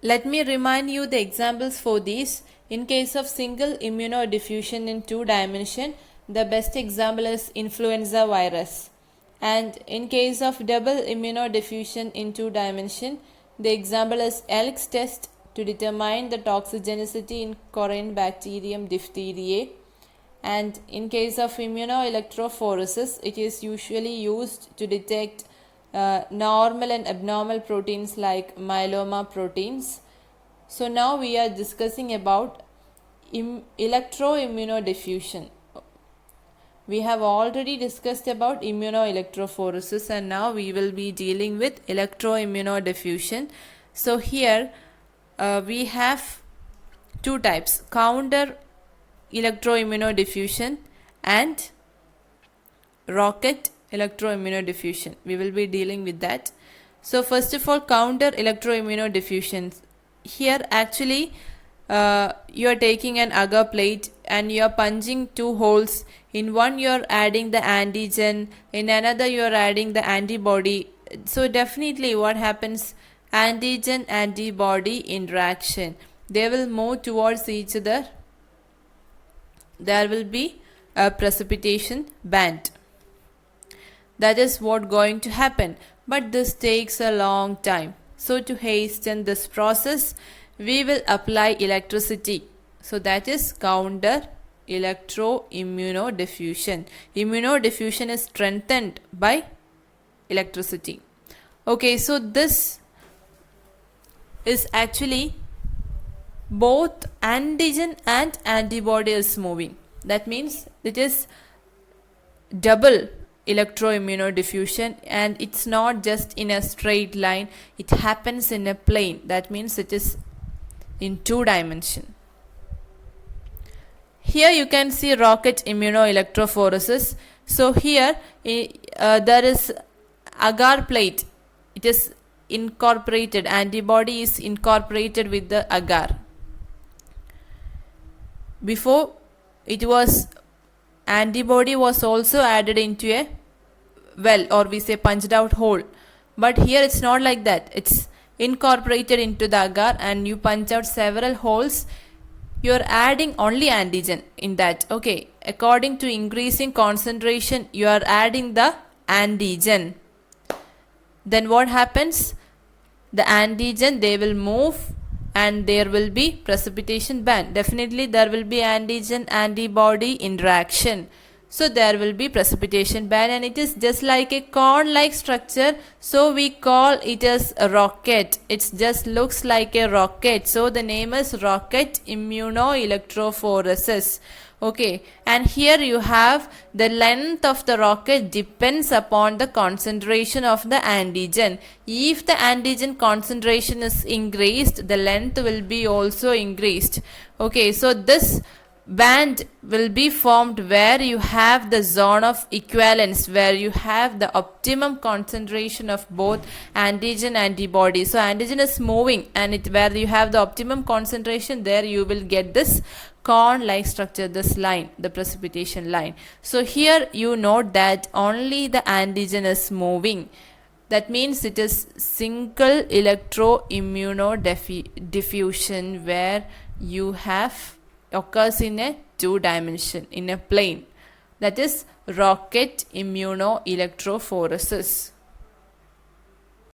Let me remind you the examples for these. In case of single immunodiffusion in 2 dimension, the best example is influenza virus. And in case of double immunodiffusion in 2 dimension, the example is Elk's test to determine the toxigenicity in Coryn bacterium diphtheriae. And in case of immunoelectrophoresis, it is usually used to detect normal and abnormal proteins like myeloma proteins. So now we are discussing about electroimmunodiffusion. We have already discussed about immunoelectrophoresis, and now we will be dealing with electroimmunodiffusion. So here we have 2 types: counter electroimmunodiffusion and rocket electroimmunodiffusion. We will be dealing with that. So first of all, counter electroimmunodiffusion. Here actually you are taking an agar plate and you are punching 2 holes. In one you are adding the antigen, in another you are adding the antibody. So definitely what happens? Antigen antibody interaction. They will move towards each other. There will be a precipitation band. That is what going to happen. But this takes a long time. So to hasten this process, we will apply electricity. So that is counter electroimmunodiffusion. Immunodiffusion is strengthened by electricity. Okay, so this is actually both antigen and antibody is moving. That means it is double electroimmunodiffusion, and it's not just in a straight line, it happens in a plane. That means it is in 2 dimension. Here you can see rocket immunoelectrophoresis. So here there is agar plate. It is incorporated, antibody is incorporated with the agar. Before it was antibody was also added into a well, or we say punched out hole, but here it's not like that. It's incorporated into the agar and you punch out several holes. You're adding only antigen in that. Okay, according to increasing concentration you are adding the antigen. Then what happens? The antigen, they will move and there will be precipitation band. Definitely there will be antigen antibody interaction. So there will be precipitation band, and it is just like a cone like structure. So we call it as a rocket. It just looks like a rocket. So the name is rocket immunoelectrophoresis. Okay, and here you have the length of the rocket depends upon the concentration of the antigen. If the antigen concentration is increased, the length will be also increased. Okay, so this band will be formed where you have the zone of equivalence, where you have the optimum concentration of both antigen antibody. So antigen is moving, and where you have the optimum concentration, there you will get this cone like structure, this line, the precipitation line. So here you note that only the antigen is moving. That means it is single electroimmunodiffusion where you have occurs in a 2 dimension, in a plane. That is rocket immunoelectrophoresis.